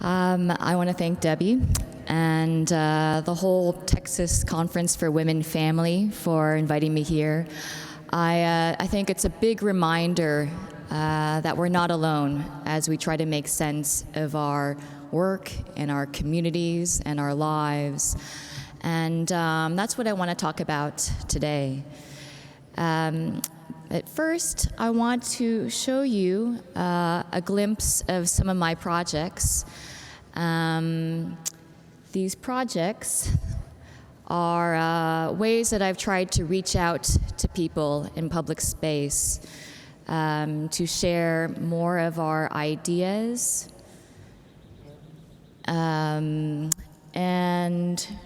I want to thank Debbie and the whole Texas Conference for Women Family for inviting me here. I think it's a big reminder that we're not alone as we try to make sense of our work and our communities and our lives. And that's what I want to talk about today. At first, I want to show you a glimpse of some of my projects. These projects are ways that I've tried to reach out to people in public space to share more of our ideas and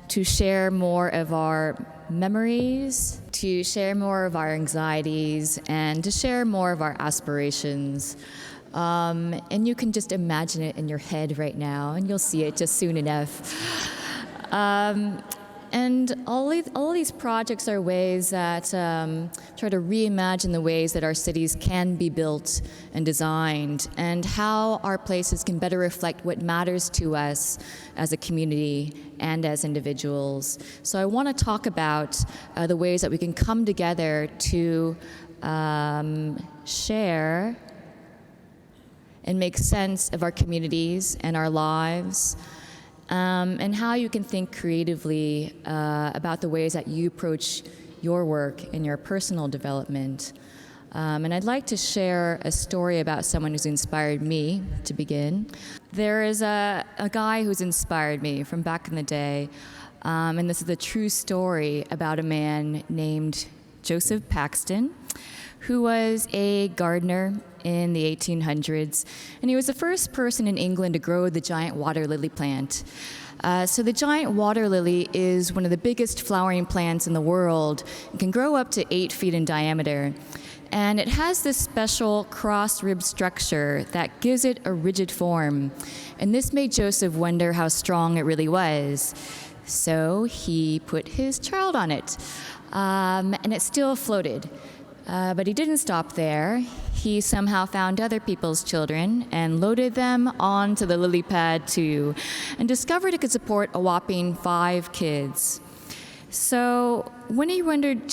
to share more of our memories, to share more of our anxieties, and to share more of our aspirations. And you can just imagine it in your head right now, and you'll see it just soon enough. And all these projects are ways that try to reimagine the ways that our cities can be built and designed, and how our places can better reflect what matters to us as a community and as individuals. So I want to talk about the ways that we can come together to share and make sense of our communities and our lives. And how you can think creatively about the ways that you approach your work and your personal development. And I'd like to share a story about someone who's inspired me to begin. There is a guy who's inspired me from back in the day, and this is a true story about a man named Joseph Paxton, who was a gardener in the 1800s, and he was the first person in England to grow the giant water lily plant. So the giant water lily is one of the biggest flowering plants in the world. It can grow up to 8 feet in diameter, and it has this special cross-rib structure that gives it a rigid form, and this made Joseph wonder how strong it really was. So he put his child on it, and it still floated. But he didn't stop there. He somehow found other people's children and loaded them onto the lily pad too, and discovered it could support a whopping 5 kids. So when he wondered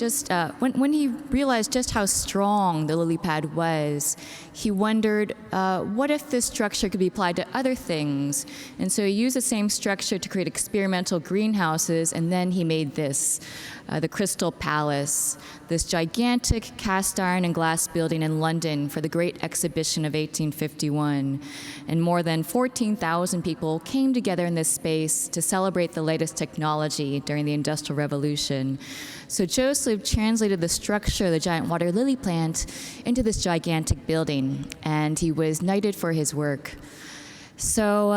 when he realized just how strong the lily pad was, he wondered, what if this structure could be applied to other things? And so he used the same structure to create experimental greenhouses, and then he made this, the Crystal Palace, this gigantic cast iron and glass building in London for the Great Exhibition of 1851. And more than 14,000 people came together in this space to celebrate the latest technology during the Industrial Revolution. So Joseph translated the structure of the giant water lily plant into this gigantic building, and he was knighted for his work. So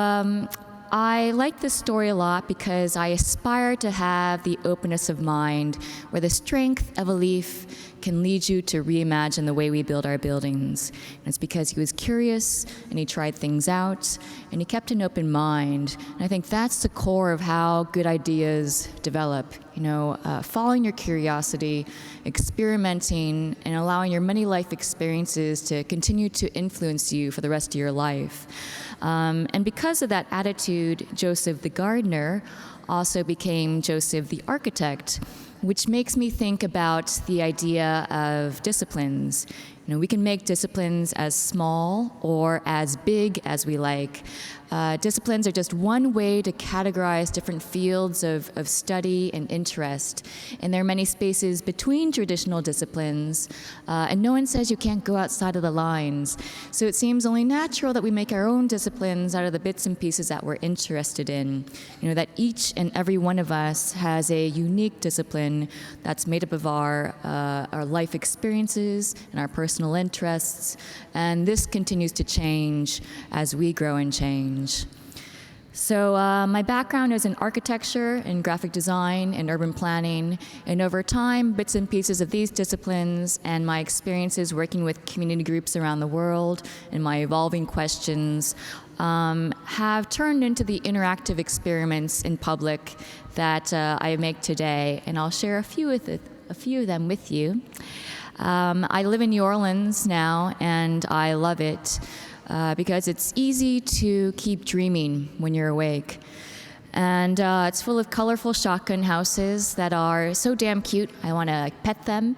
I like this story a lot because I aspire to have the openness of mind where the strength of a leaf can lead you to reimagine the way we build our buildings. And it's because he was curious and he tried things out and he kept an open mind. And I think that's the core of how good ideas develop. Following your curiosity, experimenting, and allowing your many life experiences to continue to influence you for the rest of your life. And because of that attitude, Joseph the gardener also became Joseph the architect, which makes me think about the idea of disciplines. We can make disciplines as small or as big as we like. Disciplines are just one way to categorize different fields of study and interest. And there are many spaces between traditional disciplines, and no one says you can't go outside of the lines. So it seems only natural that we make our own disciplines out of the bits and pieces that we're interested in. That each and every one of us has a unique discipline that's made up of our life experiences and our personal interests, and this continues to change as we grow and change. So my background is in architecture and graphic design and urban planning, and over time, bits and pieces of these disciplines and my experiences working with community groups around the world and my evolving questions have turned into the interactive experiments in public that I make today, and I'll share a few of them with you. I live in New Orleans now, and I love it. because it's easy to keep dreaming when you're awake. And it's full of colorful shotgun houses that are so damn cute, I want to pet them.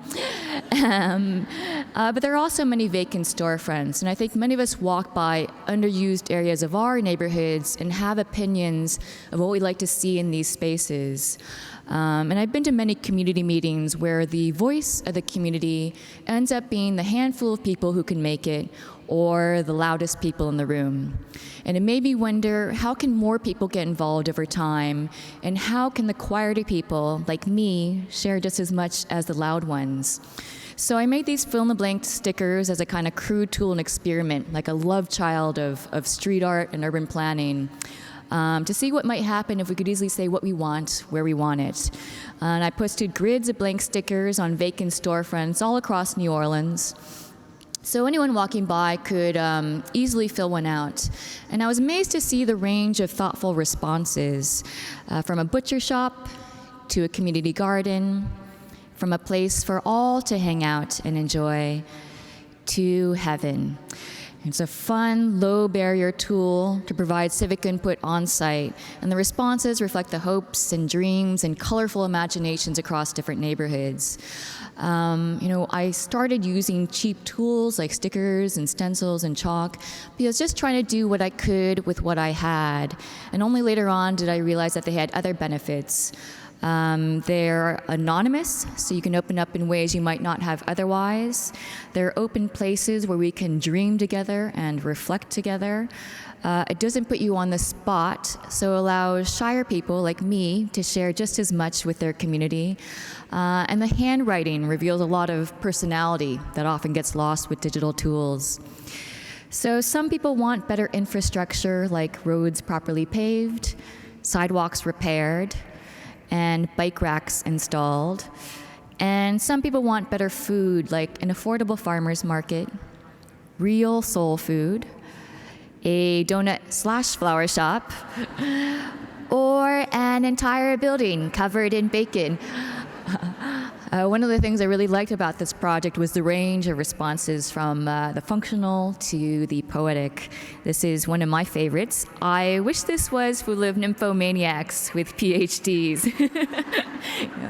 But there are also many vacant storefronts, and I think many of us walk by underused areas of our neighborhoods and have opinions of what we'd like to see in these spaces. And I've been to many community meetings where the voice of the community ends up being the handful of people who can make it, or the loudest people in the room. And it made me wonder, how can more people get involved over time? And how can the quieter people, like me, share just as much as the loud ones? So I made these fill-in-the-blank stickers as a kind of crude tool and experiment, like a love child of street art and urban planning, to see what might happen if we could easily say what we want, where we want it. And I posted grids of blank stickers on vacant storefronts all across New Orleans, so anyone walking by could easily fill one out. And I was amazed to see the range of thoughtful responses, from a butcher shop to a community garden, from a place for all to hang out and enjoy, to heaven. It's a fun, low-barrier tool to provide civic input on-site, and the responses reflect the hopes and dreams and colorful imaginations across different neighborhoods. I started using cheap tools like stickers and stencils and chalk because I was just trying to do what I could with what I had, and only later on did I realize that they had other benefits. They're anonymous, so you can open up in ways you might not have otherwise. They're open places where we can dream together and reflect together. It doesn't put you on the spot, so allows shyer people like me to share just as much with their community. And the handwriting reveals a lot of personality that often gets lost with digital tools. So some people want better infrastructure, like roads properly paved, sidewalks repaired, and bike racks installed. And some people want better food, like an affordable farmer's market, real soul food, a donut/flower shop, or an entire building covered in bacon. One of the things I really liked about this project was the range of responses from the functional to the poetic. This is one of my favorites. I wish this was full of nymphomaniacs with PhDs.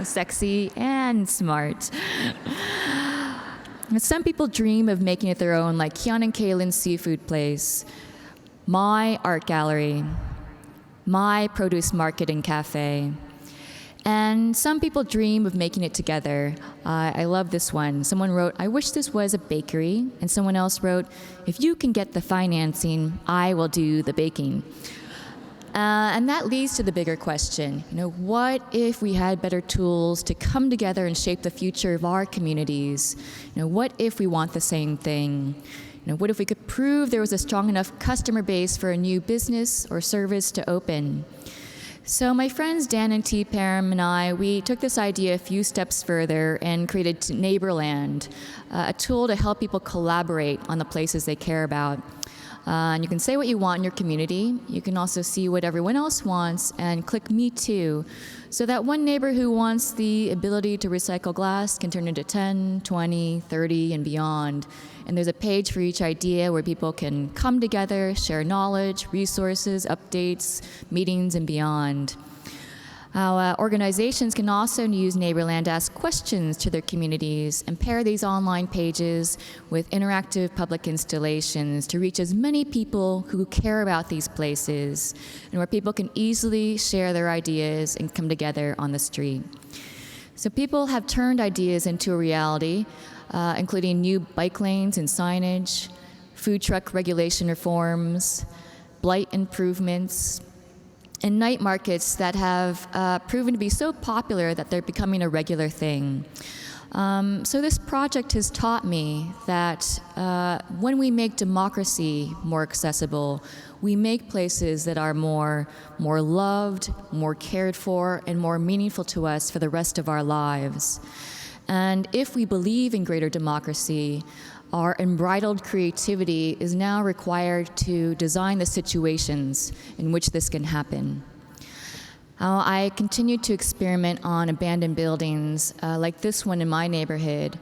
Sexy and smart. Some people dream of making it their own, like Keon and Kaylin's seafood place, my art gallery, my produce market and cafe. And some people dream of making it together. I love this one. Someone wrote, "I wish this was a bakery." And someone else wrote, "If you can get the financing, I will do the baking." And that leads to the bigger question. What if we had better tools to come together and shape the future of our communities? What if we want the same thing? What if we could prove there was a strong enough customer base for a new business or service to open? So my friends Dan and T. Parham and I, we took this idea a few steps further and created Neighborland, a tool to help people collaborate on the places they care about. And you can say what you want in your community. You can also see what everyone else wants and click Me Too, so that one neighbor who wants the ability to recycle glass can turn into 10, 20, 30, and beyond. And there's a page for each idea where people can come together, share knowledge, resources, updates, meetings, and beyond. Organizations can also use Neighborland to ask questions to their communities and pair these online pages with interactive public installations to reach as many people who care about these places, and where people can easily share their ideas and come together on the street. So people have turned ideas into a reality, including new bike lanes and signage, food truck regulation reforms, blight improvements, and night markets that have proven to be so popular that they're becoming a regular thing. So this project has taught me that when we make democracy more accessible, we make places that are more loved, more cared for, and more meaningful to us for the rest of our lives. And if we believe in greater democracy, our unbridled creativity is now required to design the situations in which this can happen. I continue to experiment on abandoned buildings like this one in my neighborhood.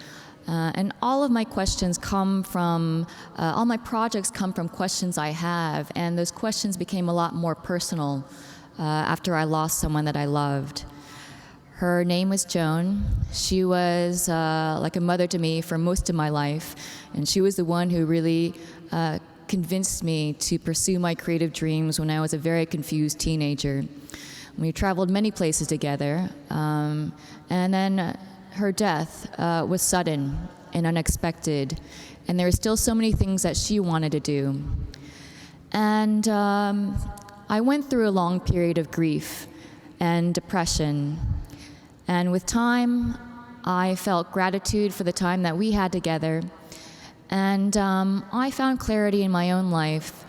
And all of my questions come from, all my projects come from questions I have, and those questions became a lot more personal after I lost someone that I loved. Her name was Joan. She was like a mother to me for most of my life, and she was the one who really convinced me to pursue my creative dreams when I was a very confused teenager. We traveled many places together, and then her death was sudden and unexpected, and there were still so many things that she wanted to do. And I went through a long period of grief and depression, and with time, I felt gratitude for the time that we had together, and I found clarity in my own life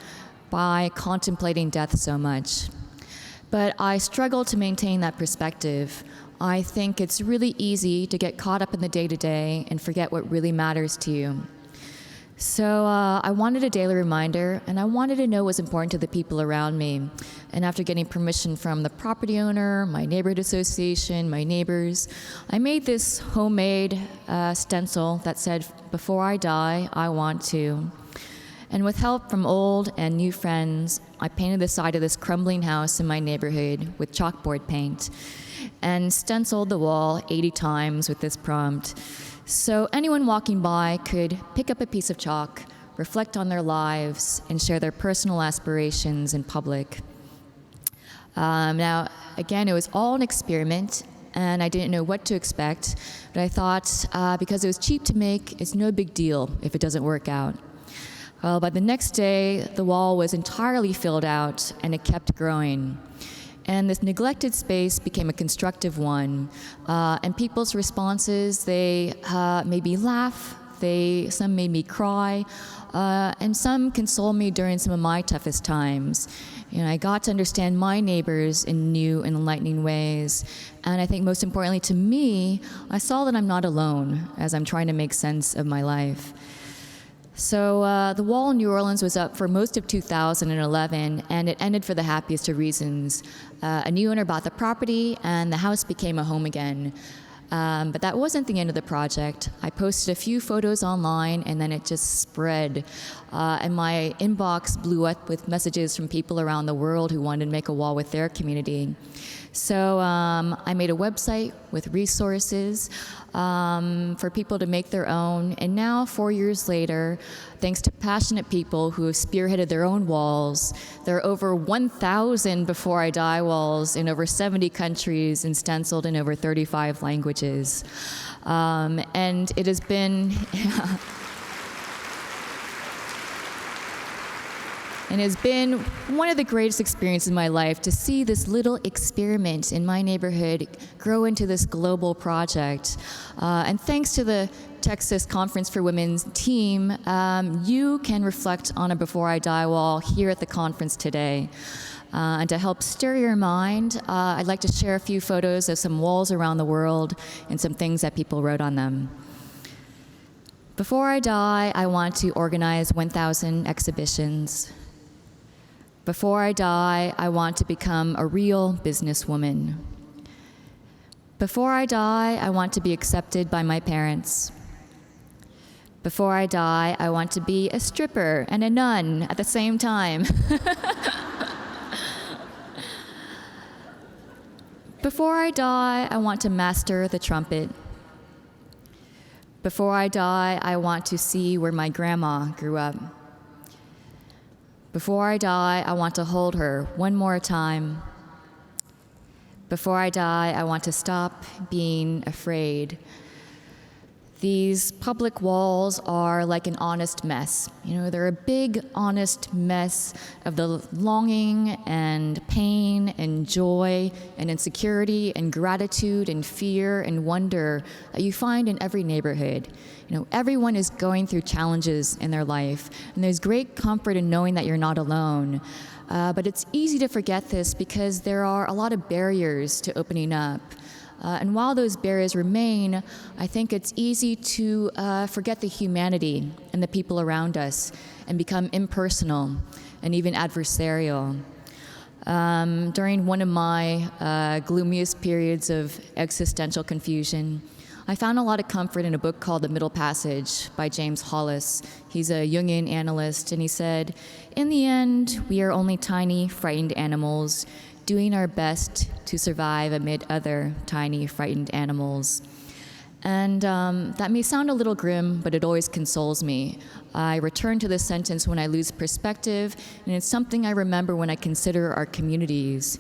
by contemplating death so much. But I struggle to maintain that perspective. I think it's really easy to get caught up in the day-to-day and forget what really matters to you. So I wanted a daily reminder, and I wanted to know what was important to the people around me. And after getting permission from the property owner, my neighborhood association, my neighbors, I made this homemade stencil that said, "Before I die, I want to." And with help from old and new friends, I painted the side of this crumbling house in my neighborhood with chalkboard paint and stenciled the wall 80 times with this prompt. So anyone walking by could pick up a piece of chalk, reflect on their lives, and share their personal aspirations in public. Now, again, it was all an experiment, and I didn't know what to expect, but I thought because it was cheap to make, it's no big deal if it doesn't work out. Well, by the next day, the wall was entirely filled out, and it kept growing. And this neglected space became a constructive one. And people's responses, they made me laugh, some made me cry, and some consoled me during some of my toughest times. You know, I got to understand my neighbors in new and enlightening ways. And I think most importantly to me, I saw that I'm not alone as I'm trying to make sense of my life. So the wall in New Orleans was up for most of 2011, and it ended for the happiest of reasons. A new owner bought the property, and the house became a home again. But that wasn't the end of the project. I posted a few photos online, and then it just spread. And my inbox blew up with messages from people around the world who wanted to make a wall with their community. So I made a website with resources for people to make their own. And now, 4 years later, thanks to passionate people who have spearheaded their own walls, there are over 1,000 Before I Die walls in over 70 countries and stenciled in over 35 languages. And it has been... And it's been one of the greatest experiences in my life to see this little experiment in my neighborhood grow into this global project. And thanks to the Texas Conference for Women's team, you can reflect on a Before I Die wall here at the conference today. And to help stir your mind, I'd like to share a few photos of some walls around the world and some things that people wrote on them. Before I die, I want to organize 1,000 exhibitions. Before I die, I want to become a real businesswoman. Before I die, I want to be accepted by my parents. Before I die, I want to be a stripper and a nun at the same time. Before I die, I want to master the trumpet. Before I die, I want to see where my grandma grew up. Before I die, I want to hold her one more time. Before I die, I want to stop being afraid. These public walls are like an honest mess. You know, they're a big, honest mess of the longing and pain and joy and insecurity and gratitude and fear and wonder that you find in every neighborhood. You know, everyone is going through challenges in their life, and there's great comfort in knowing that you're not alone. But it's easy to forget this because there are a lot of barriers to opening up. And while those barriers remain, I think it's easy to forget the humanity and the people around us and become impersonal and even adversarial. During one of my gloomiest periods of existential confusion, I found a lot of comfort in a book called The Middle Passage by James Hollis. He's a Jungian analyst, and he said, "In the end, we are only tiny, frightened animals doing our best to survive amid other tiny, frightened animals." And that may sound a little grim, but it always consoles me. I return to this sentence when I lose perspective, and it's something I remember when I consider our communities.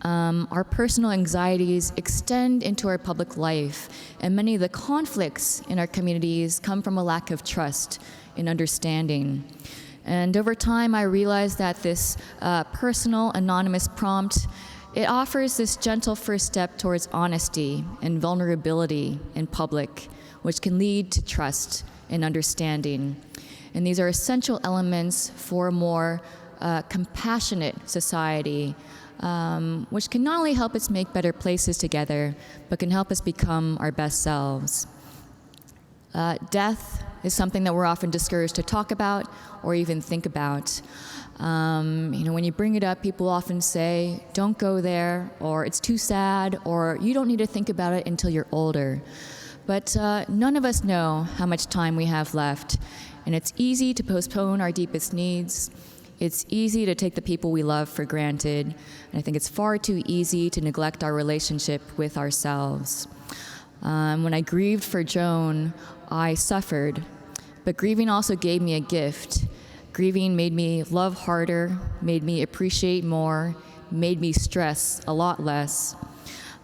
Our personal anxieties extend into our public life, and many of the conflicts in our communities come from a lack of trust and understanding. And over time, I realized that this personal, anonymous prompt, it offers this gentle first step towards honesty and vulnerability in public, which can lead to trust and understanding. And these are essential elements for a more compassionate society, which can not only help us make better places together, but can help us become our best selves. Death is something that we're often discouraged to talk about or even think about. When you bring it up, people often say, "Don't go there," or "It's too sad," or "You don't need to think about it until you're older." But none of us know how much time we have left, and it's easy to postpone our deepest needs. It's easy to take the people we love for granted, and I think it's far too easy to neglect our relationship with ourselves. When I grieved for Joan, I suffered, but grieving also gave me a gift. Grieving made me love harder, made me appreciate more, made me stress a lot less.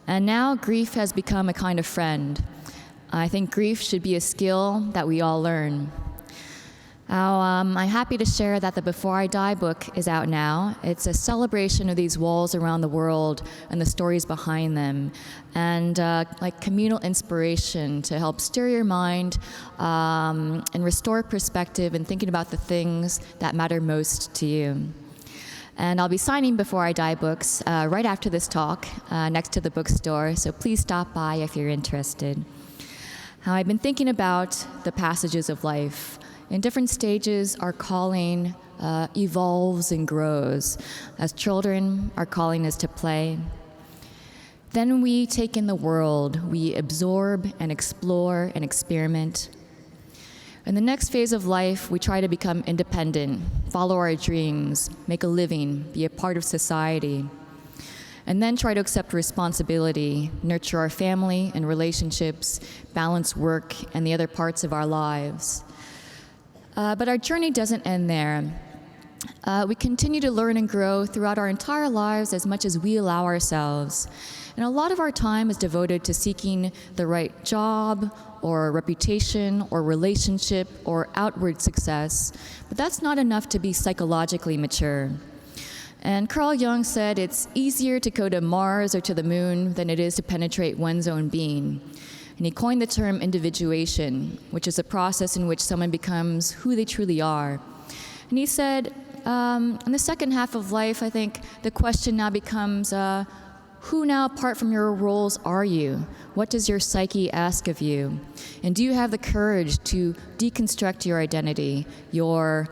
And now grief has become a kind of friend. I think grief should be a skill that we all learn. Now, I'm happy to share that the Before I Die book is out now. It's a celebration of these walls around the world and the stories behind them, and like communal inspiration to help stir your mind and restore perspective and thinking about the things that matter most to you. And I'll be signing Before I Die books right after this talk next to the bookstore, so please stop by if you're interested. Now, I've been thinking about the passages of life. In different stages, our calling evolves and grows. As children, our calling is to play. Then we take in the world. We absorb and explore and experiment. In the next phase of life, we try to become independent, follow our dreams, make a living, be a part of society, and then try to accept responsibility, nurture our family and relationships, balance work and the other parts of our lives. But our journey doesn't end there. We continue to learn and grow throughout our entire lives as much as we allow ourselves. And a lot of our time is devoted to seeking the right job or reputation or relationship or outward success. But that's not enough to be psychologically mature. And Carl Jung said it's easier to go to Mars or to the moon than it is to penetrate one's own being. And he coined the term individuation, which is a process in which someone becomes who they truly are. And he said, in the second half of life, I think the question now becomes, who now, apart from your roles, are you? What does your psyche ask of you? And do you have the courage to deconstruct your identity, your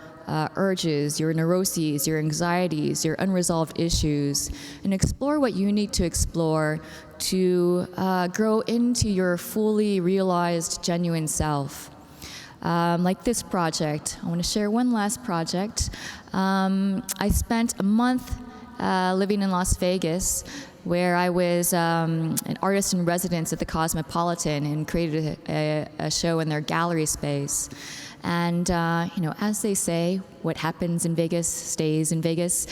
urges, your neuroses, your anxieties, your unresolved issues, and explore what you need to explore to grow into your fully realized, genuine self. Like this project. I want to share one last project. I spent a month living in Las Vegas, where I was an artist in residence at the Cosmopolitan and created a show in their gallery space. And, as they say, what happens in Vegas stays in Vegas.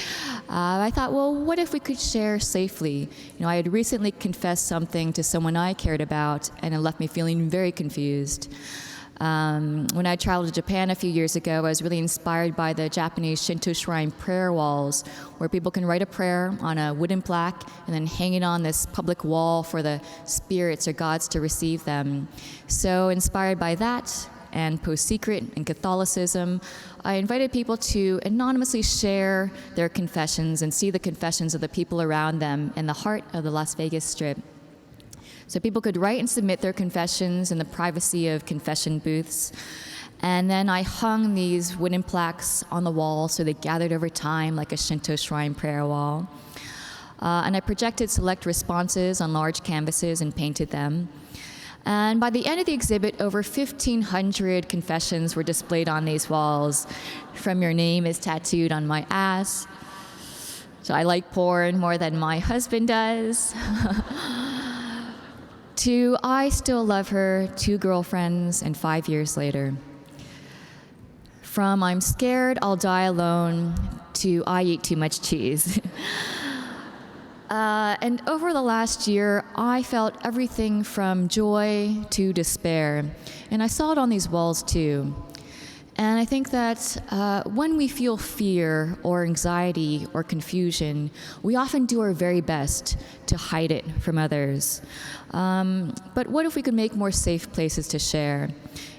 I thought, well, what if we could share safely? I had recently confessed something to someone I cared about, and it left me feeling very confused. When I traveled to Japan a few years ago, I was really inspired by the Japanese Shinto shrine prayer walls, where people can write a prayer on a wooden plaque and then hang it on this public wall for the spirits or gods to receive them. So inspired by that, and Post-Secret and Catholicism, I invited people to anonymously share their confessions and see the confessions of the people around them in the heart of the Las Vegas Strip. So people could write and submit their confessions in the privacy of confession booths. And then I hung these wooden plaques on the wall so they gathered over time like a Shinto shrine prayer wall. And I projected select responses on large canvases and painted them. And by the end of the exhibit, over 1,500 confessions were displayed on these walls. From your name is tattooed on my ass. So I like porn more than my husband does. To I still love her, 2 girlfriends, and 5 years later. From I'm scared I'll die alone to I eat too much cheese. And over the last year, I felt everything from joy to despair. And I saw it on these walls too. And I think that when we feel fear or anxiety or confusion, we often do our very best to hide it from others. But what if we could make more safe places to share?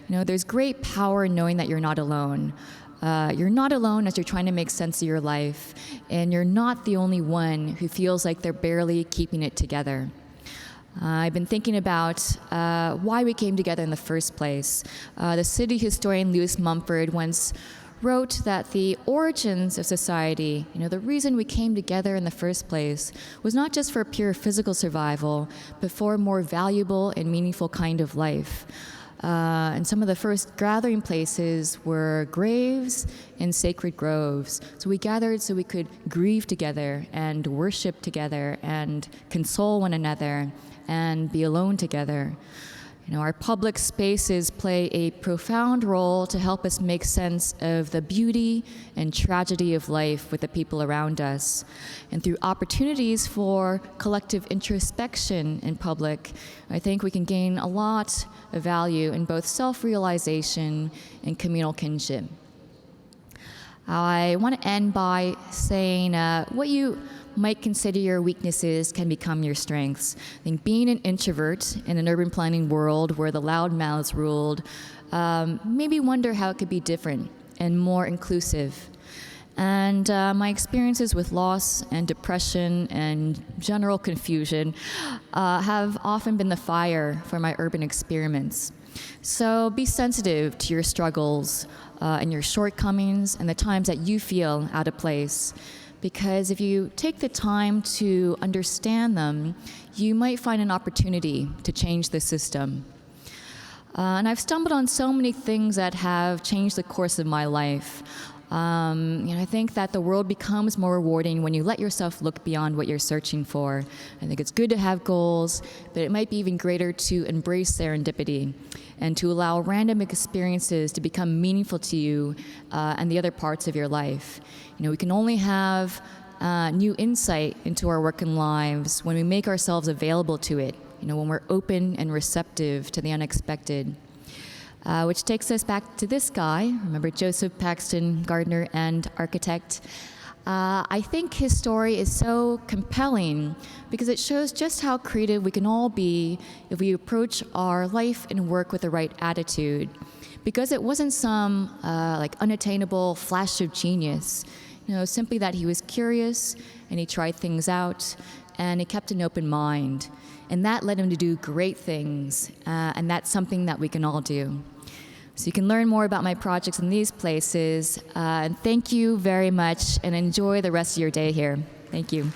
You know, there's great power in knowing that you're not alone. You're not alone as you're trying to make sense of your life, and you're not the only one who feels like they're barely keeping it together. I've been thinking about why we came together in the first place. The city historian Lewis Mumford once wrote that the origins of society, the reason we came together in the first place, was not just for pure physical survival, but for a more valuable and meaningful kind of life. And some of the first gathering places were graves and sacred groves. So we gathered so we could grieve together and worship together and console one another and be alone together. Our public spaces play a profound role to help us make sense of the beauty and tragedy of life with the people around us. And through opportunities for collective introspection in public, I think we can gain a lot of value in both self-realization and communal kinship. I want to end by saying what you might consider your weaknesses can become your strengths. I think being an introvert in an urban planning world where the loud mouths ruled, maybe wonder how it could be different and more inclusive. And my experiences with loss and depression and general confusion have often been the fire for my urban experiments. So be sensitive to your struggles and your shortcomings and the times that you feel out of place. Because if you take the time to understand them, you might find an opportunity to change the system. And I've stumbled on so many things that have changed the course of my life. I think that the world becomes more rewarding when you let yourself look beyond what you're searching for. I think it's good to have goals, but it might be even greater to embrace serendipity and to allow random experiences to become meaningful to you and the other parts of your life. We can only have new insight into our work and lives when we make ourselves available to it, when we're open and receptive to the unexpected. Which takes us back to this guy, remember Joseph Paxton, gardener and architect. I think his story is so compelling because it shows just how creative we can all be if we approach our life and work with the right attitude. Because it wasn't some unattainable flash of genius, simply that he was curious and he tried things out and he kept an open mind. And that led him to do great things, and that's something that we can all do. So you can learn more about my projects in these places. And thank you very much, and enjoy the rest of your day here. Thank you.